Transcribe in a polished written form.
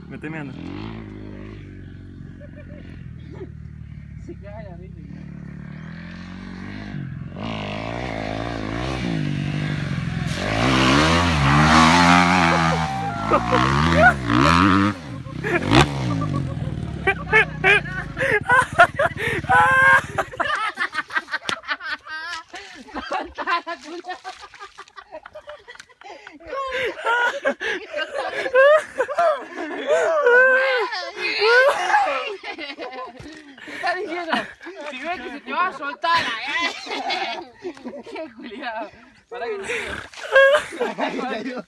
Me estoy meando. Se cae arriba. ¿Qué estás diciendo? Si ves que se te va a soltar, qué culiado. Pará que te digo.